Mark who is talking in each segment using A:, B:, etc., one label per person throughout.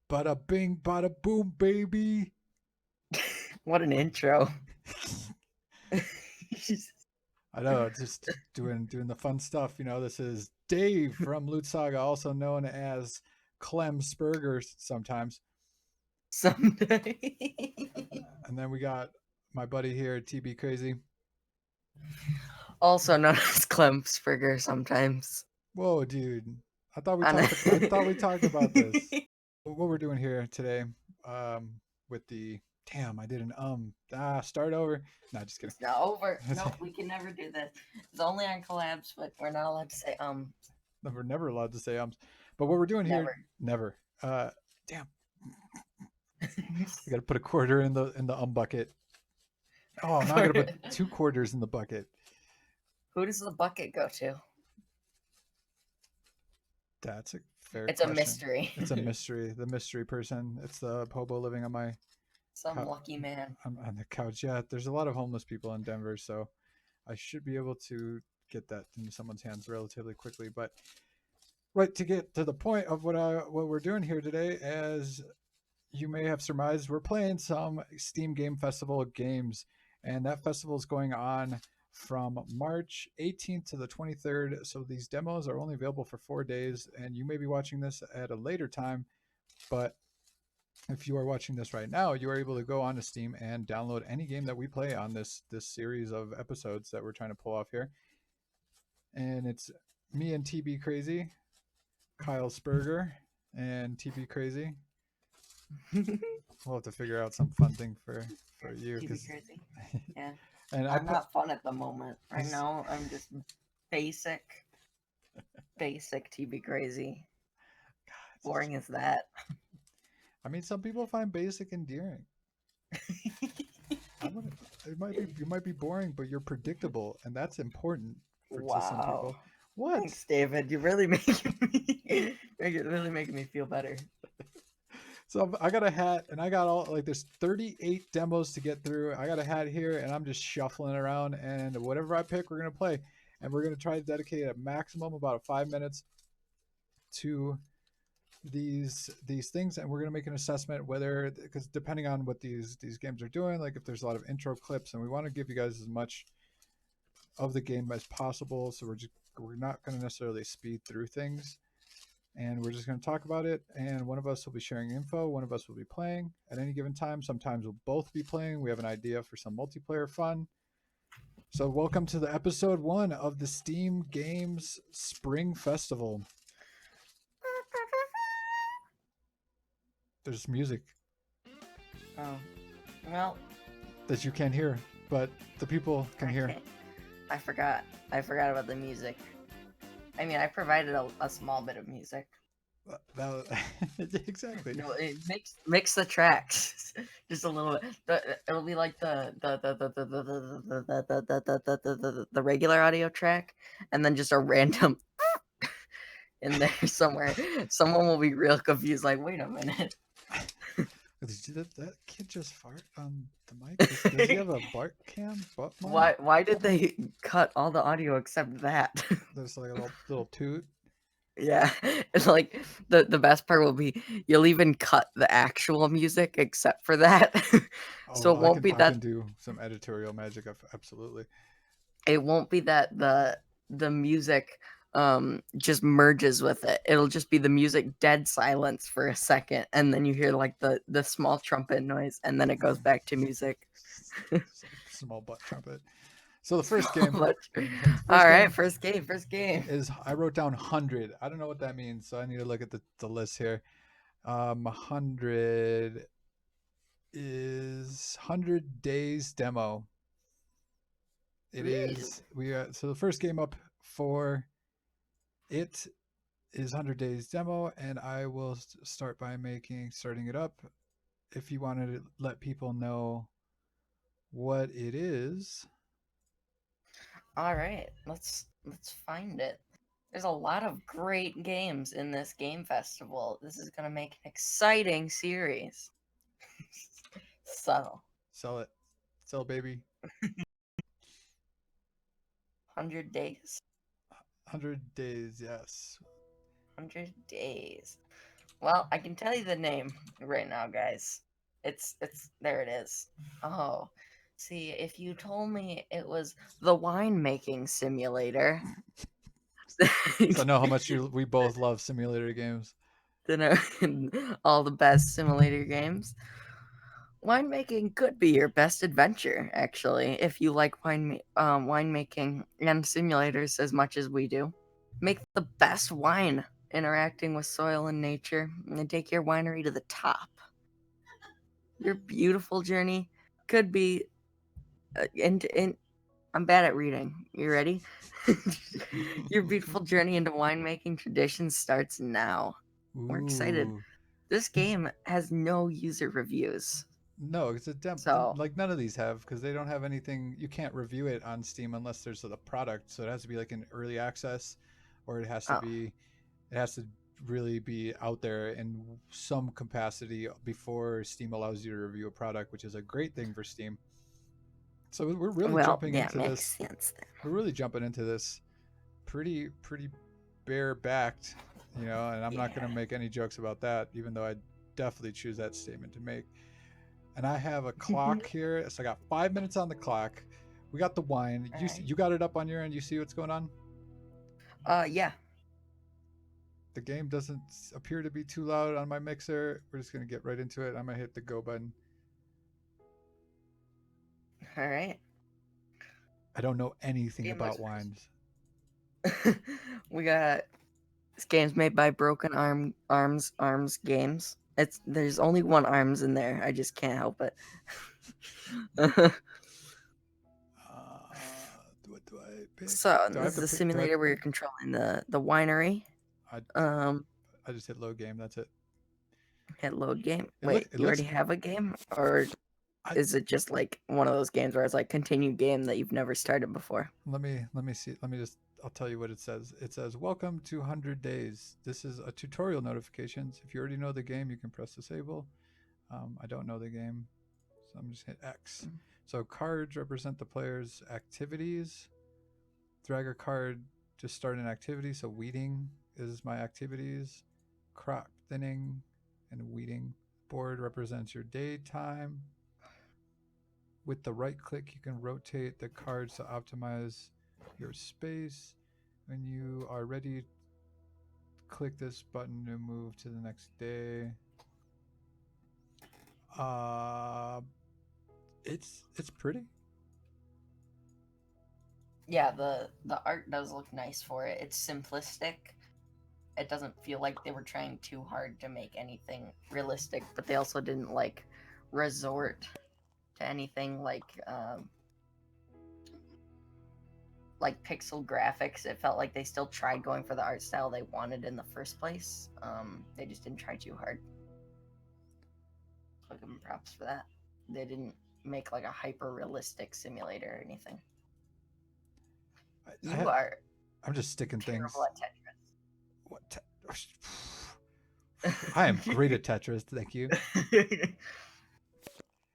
A: Bada bing, bada boom, baby.
B: What an intro.
A: I know, just doing the fun stuff. This is Dave from Loot Saga, also known as Clem Sperger sometimes.
B: Someday.
A: And then we got my buddy here, TBCrazy.
B: Also known as Kelvin Sperger sometimes.
A: Whoa, dude! I thought we
B: On
A: talked. I thought we talked about this.
B: a-
A: What we're doing here today, with the damn, I did an start over. No, just kidding.
B: It's not over. No, we can never do this. It's only on collabs, but we're not allowed to say
A: We're never allowed to say ums. But what we're doing here,
B: never.
A: never. Damn, we got to put a quarter in the bucket. Oh, now I got to put 2 quarters in the bucket.
B: Who does the bucket go to?
A: That's a fair
B: It's a
A: question.
B: mystery.
A: It's a mystery. The mystery person. It's the hobo living on my
B: Some lucky man.
A: on the couch. Yeah, there's a lot of homeless people in Denver, so I should be able to get that into someone's hands relatively quickly. But right, to get to the point of what we're doing here today, as you may have surmised, we're playing some Steam Game Festival games, and that festival is going on from March 18th to the 23rd. So these demos are only available for 4 days, and you may be watching this at a later time, but if you are watching this right now, you are able to go onto Steam and download any game that we play on this series of episodes that we're trying to pull off here. And it's me and TBCrazy, Kyle Sperger, and TBCrazy. We'll have to figure out some fun thing for you.
B: TBCrazy. Yeah.
A: And
B: I'm not fun at the moment. Right now, I'm just basic TBCrazy. Boring as that.
A: I mean, some people find basic endearing. You might be boring, but you're predictable, and that's important to some people.
B: Wow.
A: What?
B: Thanks, David. You're really making me feel better.
A: So I got a hat, and I got all there's 38 demos to get through. I got a hat here, and I'm just shuffling around, and whatever I pick, we're gonna play, and we're gonna try to dedicate a maximum about 5 minutes to these things, and we're gonna make an assessment whether, because depending on what these games are doing, like if there's a lot of intro clips, and we want to give you guys as much of the game as possible, so we're not going to necessarily speed through things, and we're just going to talk about it, and one of us will be sharing info, one of us will be playing at any given time. Sometimes we'll both be playing. We have an idea for some multiplayer fun. So welcome to the episode 1 of the Steam Games Spring Festival. There's music
B: Oh, well,
A: that you can't hear, but the people can hear.
B: I forgot about the music. I mean, I provided a small bit of music.
A: Exactly.
B: No, it mix the tracks just a little bit. It'll be like the regular audio track, and then just a random in there somewhere. Someone will be real confused, like, wait a minute.
A: Did that kid just fart on the mic? Does he have a bark cam? Butt mic?
B: Why did they cut all the audio except that?
A: There's like a little toot.
B: Yeah, it's like the best part will be you'll even cut the actual music except for that. So
A: Oh,
B: it won't be
A: I
B: that
A: can do some editorial magic. Absolutely.
B: it won't be that the music just merges with it. It'll just be the music dead silence for a second, and then you hear like the small trumpet noise, and then it goes back to music.
A: Small butt trumpet. So the first game.
B: All right, first game
A: is, I wrote down 100. I don't know what that means, so I need to look at the list here. 100 is 100 days demo. It is so the first game up for it is 100 days demo, and I will start by starting it up. If you wanted to let people know what it is.
B: All right, let's find it. There's a lot of great games in this game festival. This is gonna make an exciting series. Subtle.
A: Sell it. Sell, baby.
B: 100 days.
A: 100 days, yes.
B: 100 days. Well, I can tell you the name right now, guys. It's there it is. Oh. See, if you told me it was the winemaking simulator,
A: So I know how much we both love simulator games.
B: then all the best simulator games. Winemaking could be your best adventure, actually, if you like winemaking and simulators as much as we do. Make the best wine interacting with soil and nature, and take your winery to the top. Your beautiful journey could be into. I'm bad at reading. You ready? Your beautiful journey into winemaking traditions starts now. We're excited.
A: Ooh.
B: This game has no user reviews,
A: No, it's a
B: so
A: like none of these have because they don't have anything. You can't review it on Steam unless there's the product. So it has to be like an early access, or
B: oh
A: it has to really be out there in some capacity before Steam allows you to review a product, which is a great thing for Steam. So we're really
B: well,
A: jumping
B: yeah,
A: into
B: makes
A: this.
B: sense then.
A: We're really jumping into this pretty bare backed, you know. And I'm not going
B: Yeah.
A: to make any jokes about that, even though I definitely choose that statement to make. And I have a clock here, so I got 5 minutes on the clock. We got the wine.
B: All right.
A: You got it up on your end. You see what's going on?
B: Yeah.
A: The game doesn't appear to be too loud on my mixer. We're just gonna get right into it. I'm gonna hit the go button.
B: All right.
A: I don't know anything
B: Game looks
A: about wines.
B: we got this game's made by Broken Arms Games. There's only one arms in there. I just can't help it.
A: What do I pick?
B: So
A: Do I
B: this
A: have
B: is
A: to
B: a
A: pick? Do I?
B: simulator where you're controlling the winery.
A: I,
B: Um,
A: I just hit load game. That's it.
B: hit load game.
A: It look.
B: Wait,
A: It
B: you
A: looks.
B: already have a game, or
A: I
B: is it just like one of those games where it's like continue game that you've never started before?
A: let me see. Let me just. I'll tell you what it says. It says, "Welcome to 100 Days. This is a tutorial notifications. If you already know the game, you can press disable. I don't know the game, so I'm just hit X. So cards represent the player's activities. Drag a card to start an activity. So weeding is my activities. Crop thinning and weeding. Board represents your daytime. With the right click, you can rotate the cards to optimize your space. When you are ready, click this button to move to the next day. Uh, it's pretty.
B: Yeah, the art does look nice for it. It's simplistic. It doesn't feel like they were trying too hard to make anything realistic, but they also didn't like resort to anything like pixel graphics. It felt like they still tried going for the art style they wanted in the first place. They just didn't try too hard. So I give them props for that. They didn't make like a hyper realistic simulator or anything. You are
A: I'm just sticking
B: terrible
A: things.
B: at
A: What? I am great at Tetris. Thank you.
B: Tetris.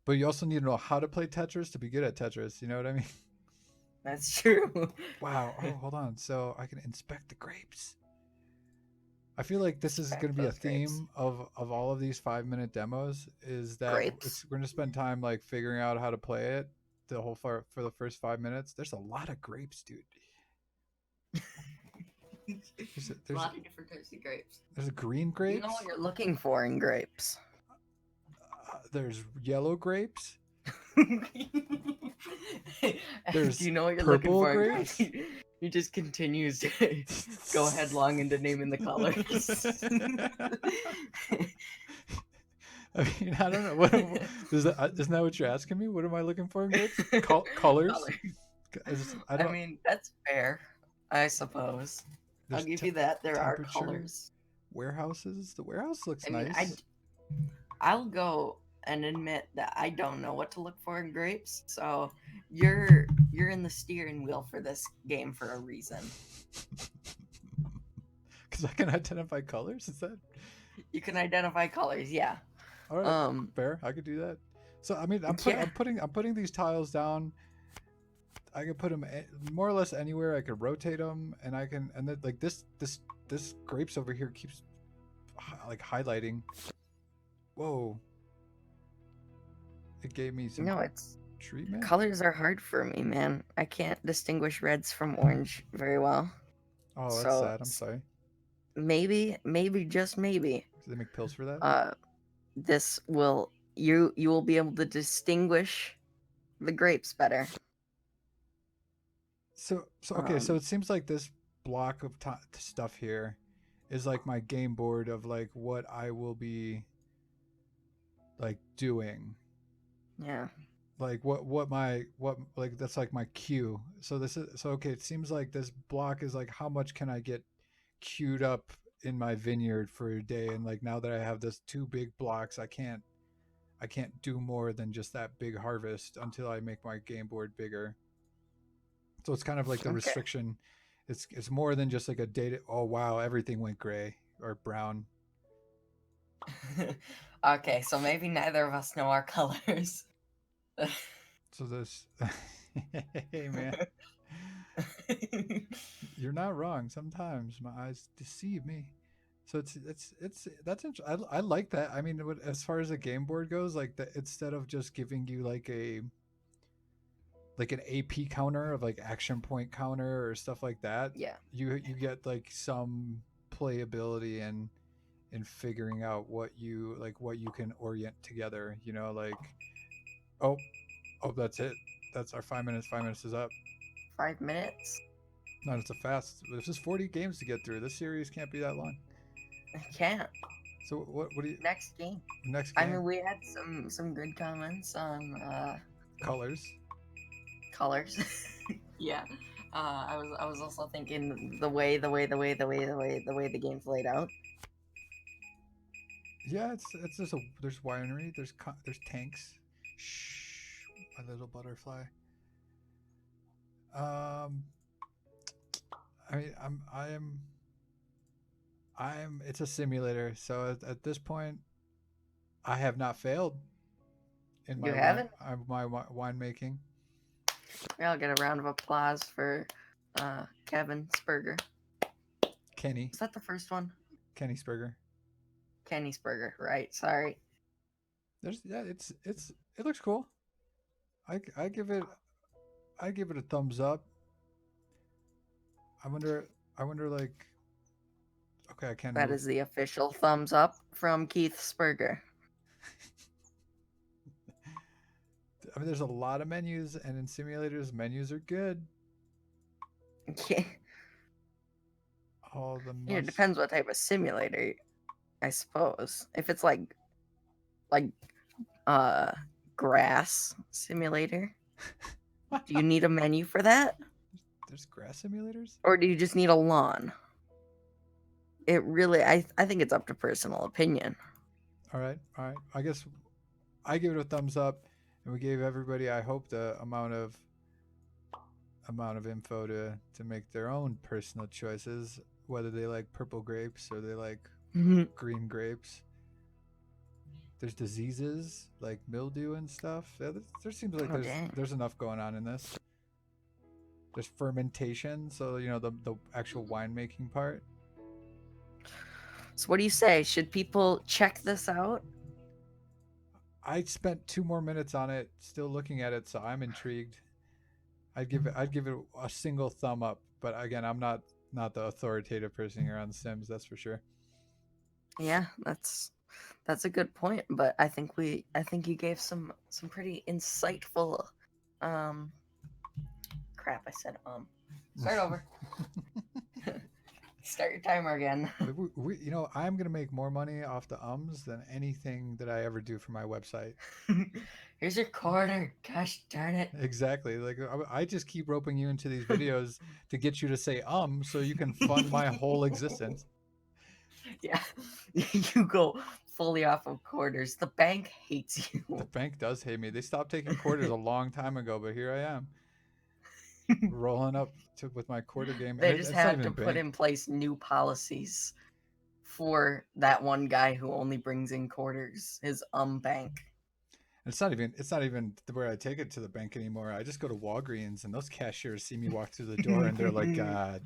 A: But you also need to know how to play Tetris to be good at Tetris. You know what I mean?
B: That's true.
A: Wow. Oh, hold on. So I can inspect the grapes. I feel like this is going
B: Inspect
A: to be a
B: those grapes.
A: theme of all of these 5 minute demos. Is that
B: Grapes.
A: we're going to spend time like figuring out how to play it the whole for the first 5 minutes. There's a lot of grapes, dude.
B: A lot of different types of grapes.
A: There's a green grapes.
B: You know what you're looking for in grapes.
A: There's yellow grapes.
B: There's Do you know what you're looking for in grapes? He just continues to go headlong into naming the colors.
A: I mean, I don't know. Isn't that what you're asking me? What am I looking for in grapes? Colors?
B: I mean, that's fair, I suppose. I'll give you that. There are colors.
A: Warehouses. The warehouse looks
B: I mean,
A: nice.
B: I'll go and admit that I don't know what to look for in grapes. So you're in the steering wheel for this game for a reason.
A: Because I can identify colors. Is that?
B: You can identify colors. Yeah.
A: All right. Fair. I could do that. So I mean, I'm putting these tiles down. I can put them more or less anywhere. I could rotate them, and I can, and then like this grapes over here keeps like highlighting. Whoa! It gave me some
B: No, it's
A: treatment.
B: colors are hard for me, man. I can't distinguish reds from orange very well.
A: Oh, that's
B: So
A: sad. I'm sorry.
B: maybe just maybe,
A: Do they make pills for that?
B: uh, this will you will be able to distinguish the grapes better.
A: So okay. So
B: Um,
A: it seems like this block of stuff here is like my game board of like what I will be like doing,
B: yeah.
A: like what like that's like my queue. So this is so okay. It seems like this block is like how much can I get queued up in my vineyard for a day, and like now that I have this two big blocks, I can't do more than just that big harvest until I make my game board bigger. So it's kind of like the
B: Okay.
A: restriction. It's more than just like a data. Oh wow, everything went gray or brown.
B: Okay, so maybe neither of us know our colors.
A: So this, hey man, you're not wrong. Sometimes my eyes deceive me. So it's that's I like that. I mean, as far as the game board goes, like that instead of just giving you like an AP counter of like action point counter or stuff like that,
B: Yeah.
A: you get like some playability and figuring out what you can orient together. You know, like oh that's it. That's our 5 minutes. 5 minutes is up.
B: 5 minutes?
A: No, it's a fast. This is 40 games to get through. This series can't be that long.
B: I can't.
A: So what do you
B: Next game.
A: next
B: I
A: game?
B: mean, we had some good comments on
A: Colors.
B: colors. Yeah. I was also thinking the way the game's laid out.
A: Yeah, it's there's winery. There's tanks. Shh, my little butterfly. Um, I mean, I'm. It's a simulator, so at this point, I have not failed in
B: You haven't?
A: my winemaking.
B: Yeah, I'll get a round of applause for Kelvin Sperger.
A: Kenny,
B: Is that the first one?
A: Kenny Sperger.
B: Kenny Sperger, right? Sorry.
A: There's yeah, it looks cool. I I give it I give it a thumbs up. I wonder I wonder like okay I can't
B: That
A: move.
B: is the official thumbs up from Keith Sperger.
A: I mean, there's a lot of menus, and in simulators, menus are good.
B: Yeah.
A: All the
B: It
A: must.
B: depends what type of simulator, I suppose. If it's like uh grass simulator, do you need a menu for that?
A: There's grass simulators.
B: Or do you just need a lawn? It really I think it's up to personal opinion.
A: All right. I guess I give it a thumbs up, and we gave everybody, I hope, the amount of info to make their own personal choices, whether they like purple grapes or they like green grapes. There's diseases like mildew and stuff. Yeah, there seems like
B: Oh dang.
A: there's enough going on in this. There's fermentation, so you know the actual winemaking part.
B: So what do you say? Should people check this out?
A: I spent 2 more minutes on it, still looking at it, so I'm intrigued. I'd give it a single thumb up, but again, I'm not the authoritative person here on Sims, that's for sure.
B: Yeah, that's a good point, but I think you gave some pretty insightful um crap, I said start over. Start your timer again.
A: You know, I'm gonna make more money off the ums than anything that I ever do for my website.
B: Here's your quarter. Gosh darn it.
A: Exactly. Like I just keep roping you into these videos to get you to say so you can fund my whole existence.
B: Yeah. You go fully off of quarters. The bank hates
A: The
B: you.
A: bank does hate me. They stopped taking quarters a long time ago, but here I am rolling up with my quarter game, and
B: They just
A: it's not
B: had to
A: even
B: put in
A: banked.
B: place new policies for that one guy who only brings in quarters, his bank.
A: It's not even where I take it to the bank anymore. I just go to Walgreens, and those cashiers see me walk through the door, and they're like, "God